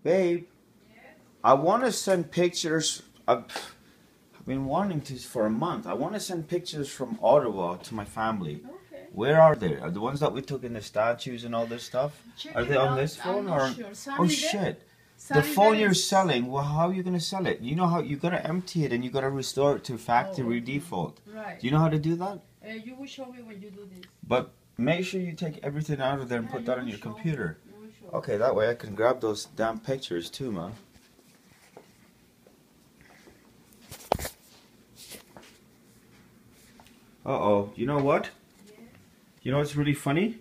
Babe, I want to send pictures. I've been wanting to for a month. I want to send pictures from Ottawa to my family. Okay. Where are they? Are the ones that we took in the statues and all this stuff? Check Are they it on out. this phone I'm or? not sure. Sunny Oh there? shit! Sunny The phone there you're is- selling. Well, how are you gonna sell it? You know how you gotta empty it and you gotta restore it to factory okay. default. Right. Do you know how to do that? You will show me when you do this. But make sure you take everything out of there and Yeah, put you that on will your show me. computer. You will show me. Okay, that way I can grab those damn pictures too, man. Uh-oh, you know what? Yeah. You know what's really funny?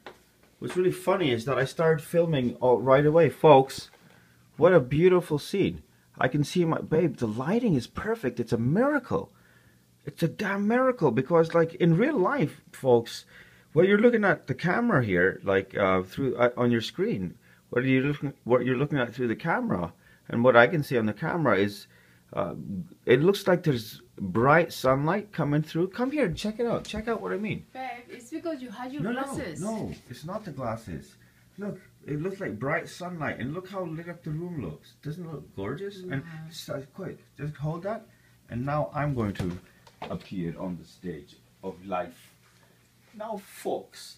No. What's really funny is that I started filming right away, folks. What a beautiful scene. I can see my babe, the lighting is perfect. It's a miracle. It's a damn miracle because like in real life, folks, well, you're looking at the camera here, like through on your screen. What you're looking at through the camera, and what I can see on the camera is, it looks like there's bright sunlight coming through. Come here, check it out. Check out what I mean. Babe, it's because you had your No, glasses. no, it's not the glasses. Look, it looks like bright sunlight, and look how lit up the room looks. Doesn't it look gorgeous? And quick, just hold that, and now I'm going to appear on the stage of life. Now, folks,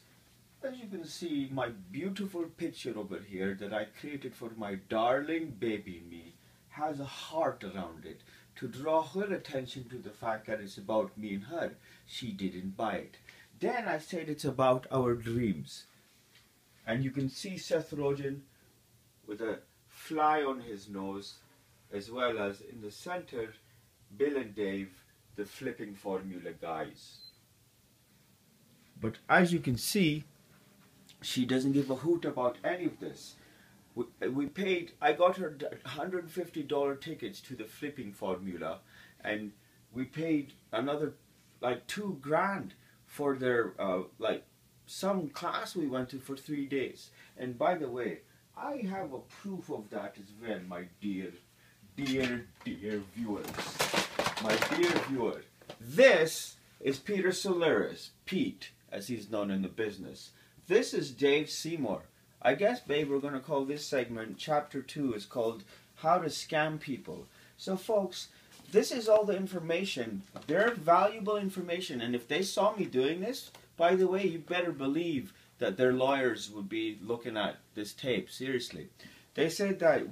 as you can see, my beautiful picture over here that I created for my darling baby me has a heart around it to draw her attention to the fact that it's about me and her. She didn't buy it. Then I said it's about our dreams. And you can see Seth Rogen with a fly on his nose, as well as in the center, Bill and Dave, the flipping formula guys. But as you can see, she doesn't give a hoot about any of this. We paid, I got her $150 tickets to the flipping formula, and we paid another like $2,000 for their like some class we went to for 3 days. And by the way, I have a proof of that as well, my dear viewers. My dear viewer. This is Peter Solaris, Pete, as he's known in the business. This is Dave Seymour. I guess, babe, we're going to call this segment, Chapter 2, is called How to Scam People. So, folks, this is all the information. They're valuable information, and if they saw me doing this, by the way, you better believe that their lawyers would be looking at this tape, seriously. They said that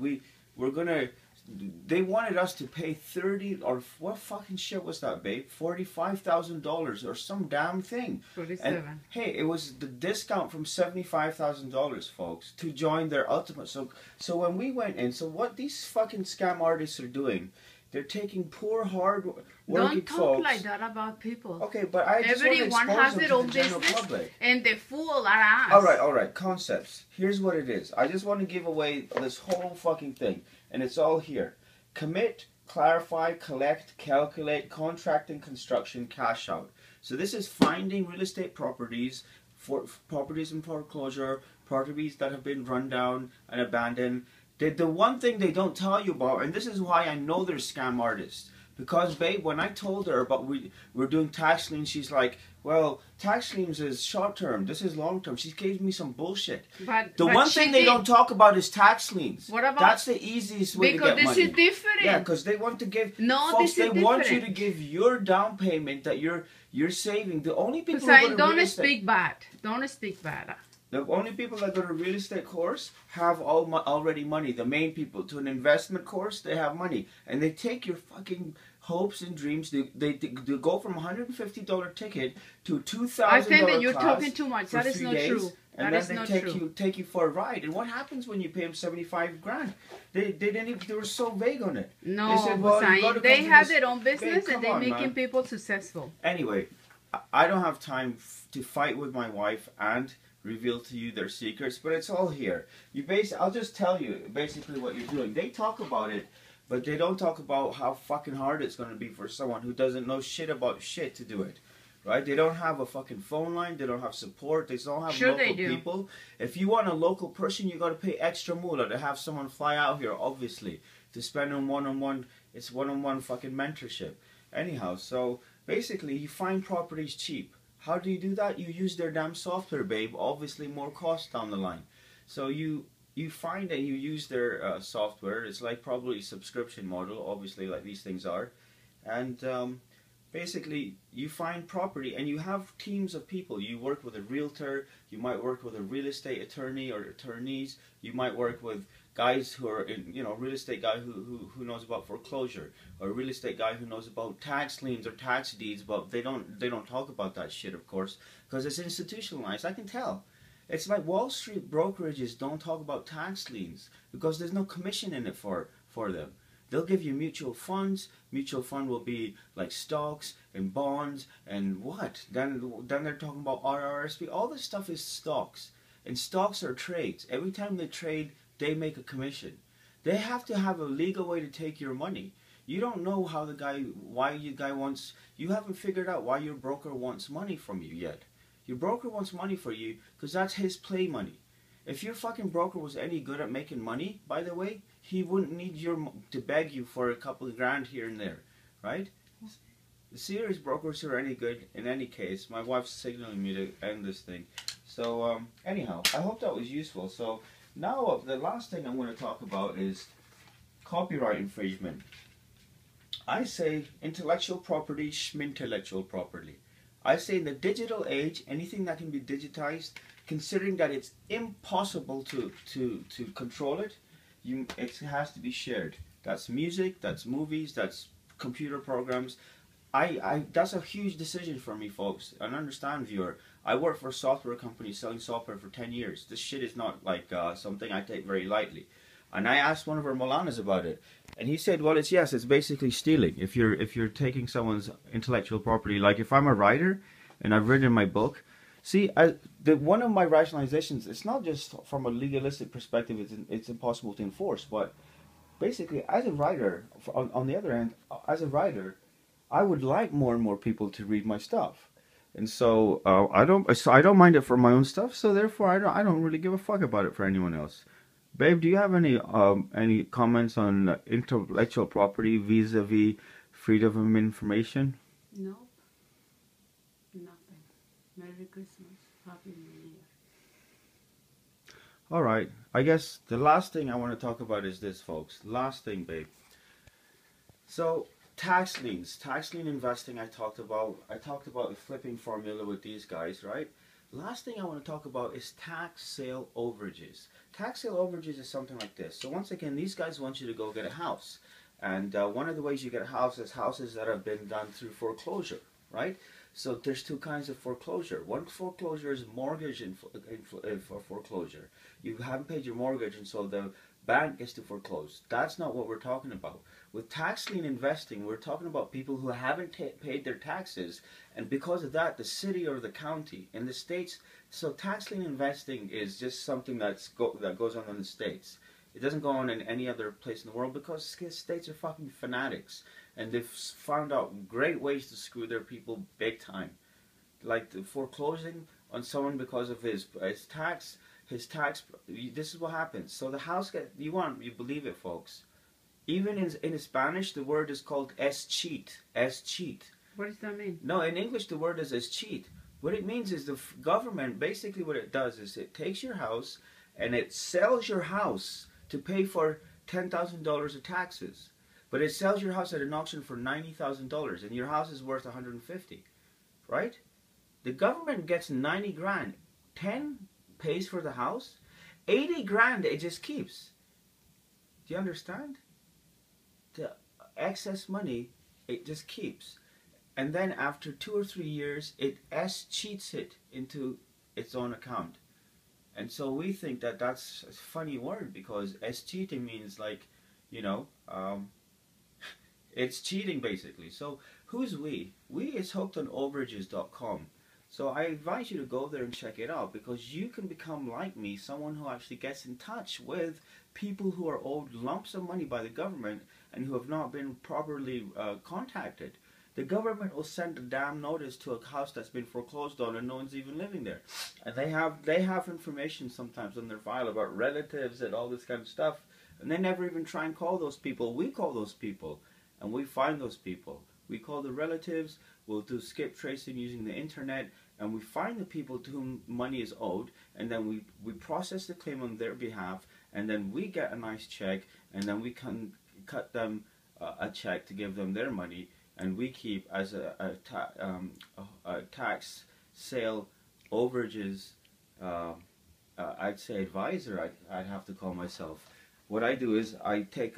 they wanted us to pay 30 or what fucking shit was that, babe? $45,000 or some damn thing. 47. And, hey, it was the discount from $75,000, folks, to join their ultimate. So when we went in, so what these fucking scam artists are doing, they're taking poor, hard-working Don't folks. talk like that about people. Okay, but I just Everyone want to has expose their them own to the general business, public. and the fool are us. All right. Concepts. Here's what it is. I just want to give away this whole fucking thing, and it's all here. Commit, clarify, collect, calculate, contract and construction, cash out. So this is finding real estate properties, for properties in foreclosure, properties that have been run down and abandoned. The one thing they don't tell you about, and this is why I know they're scam artists. Because, babe, when I told her about we're doing tax liens, she's like, well, tax liens is short term. This is long term. She gave me some bullshit. But One thing they don't talk about is tax liens. What about? That's the easiest way to get money. Because this is different. Yeah, because they want to give. No, folks, this is they want you different. to give your down payment that you're saving. The only people who go to Don't real estate, speak bad. Don't speak bad. the only people that go to real estate course have already money. The main people to an investment course, they have money, and they take your fucking hopes and dreams. They go from $150 ticket to a $2,000. I think that you're class talking too much. for That is 3 not days, true. And That then is they not true. take you for a ride. And what happens when you pay them $75,000? They were so vague on it. No, They said, well, you gotta Hussein, they come to have this- their own business Babe, and they're come on, making man. people successful. Anyway, I don't have time to fight with my wife and reveal to you their secrets, but it's all here. I'll just tell you basically what you're doing. They talk about it, but they don't talk about how fucking hard it's going to be for someone who doesn't know shit about shit to do it. Right? They don't have a fucking phone line. They don't have support. They don't have Sure local they do. people. If you want a local person, you got to pay extra moolah to have someone fly out here, obviously, to spend on one-on-one. It's one-on-one fucking mentorship. Anyhow, so basically, you find properties cheap. How do you do that? You use their damn software, babe. Obviously, more cost down the line. So you you find that you use their software. It's like probably subscription model, obviously, like these things are, and basically you find property and you have teams of people. You work with a realtor, you might work with a real estate attorney or attorneys, you might work with guys who are in, you know, real estate guy who knows about foreclosure, or a real estate guy who knows about tax liens or tax deeds, but they don't talk about that shit, of course, because it's institutionalized. I can tell. It's like Wall Street brokerages don't talk about tax liens because there's no commission in it for them. They'll give you mutual funds. Mutual fund will be like stocks and bonds and what? Then they're talking about RRSP. All this stuff is stocks. And stocks are trades. Every time they trade, they make a commission. They have to have a legal way to take your money. You don't know how you haven't figured out why your broker wants money from you yet. Your broker wants money for you because that's his play money. If your fucking broker was any good at making money, by the way, he wouldn't need to beg you for a couple of grand here and there, right? The serious brokers who are any good, in any case, my wife's signaling me to end this thing. So, anyhow, I hope that was useful. So, now the last thing I'm going to talk about is copyright infringement. I say intellectual property, schmintellectual property. I say in the digital age, anything that can be digitized, considering that it's impossible to control it, it has to be shared. That's music, that's movies, that's computer programs. That's a huge decision for me, folks. And understand, viewer, I work for a software company selling software for 10 years. This shit is not like something I take very lightly. And I asked one of our Molanas about it, and he said, well, it's basically stealing. If you're taking someone's intellectual property, like if I'm a writer and I've written my book, see, one of my rationalizations, it's not just from a legalistic perspective, it's impossible to enforce, but basically as a writer, on the other hand, as a writer, I would like more and more people to read my stuff. And so I don't mind it for my own stuff, so therefore I don't really give a fuck about it for anyone else. Babe, do you have any comments on intellectual property vis-a-vis freedom of information? Nope. Nothing. Merry Christmas. Happy New Year. Alright, I guess the last thing I want to talk about is this, folks. Last thing, babe. So, tax liens. Tax lien investing I talked about the flipping formula with these guys, right? Last thing I want to talk about is tax sale overages. Tax sale overages is something like this. So once again, these guys want you to go get a house. And one of the ways you get a house is houses that have been done through foreclosure, right? So there's two kinds of foreclosure. One foreclosure is mortgage foreclosure. You haven't paid your mortgage and so the bank gets to foreclose. That's not what we're talking about. With tax lien investing, we're talking about people who haven't paid their taxes, and because of that, the city or the county in the states. So tax lien investing is just something that goes on in the states. It doesn't go on in any other place in the world because states are fucking fanatics, and they've found out great ways to screw their people big time, like the foreclosing on someone because of his tax. This is what happens. So the house you believe it, folks. Even in Spanish, the word is called escheat. Escheat. What does that mean? No, in English, the word is escheat. What it means is the government, basically what it does is it takes your house and it sells your house to pay for $10,000 of taxes. But it sells your house at an auction for $90,000 and your house is worth $150,000, right? The government gets 90 grand. 10 pays for the house. 80 grand it just keeps. Do you understand? The excess money it just keeps. And then after 2 or 3 years it cheats it into its own account. And so we think that that's a funny word because cheating means like, you know, it's cheating basically. So who's we? We is hookedonoverages.com. So I advise you to go there and check it out because you can become like me, someone who actually gets in touch with people who are owed lumps of money by the government and who have not been properly contacted. The government will send a damn notice to a house that's been foreclosed on and no one's even living there. And they have information sometimes on their file about relatives and all this kind of stuff. And they never even try and call those people. We call those people and we find those people. We call the relatives, we'll do skip tracing using the internet, and we find the people to whom money is owed, and then we process the claim on their behalf, and then we get a nice check, and then we can cut them a check to give them their money, and we keep as a tax sale overages. I'd say advisor. I'd have to call myself. What I do is I take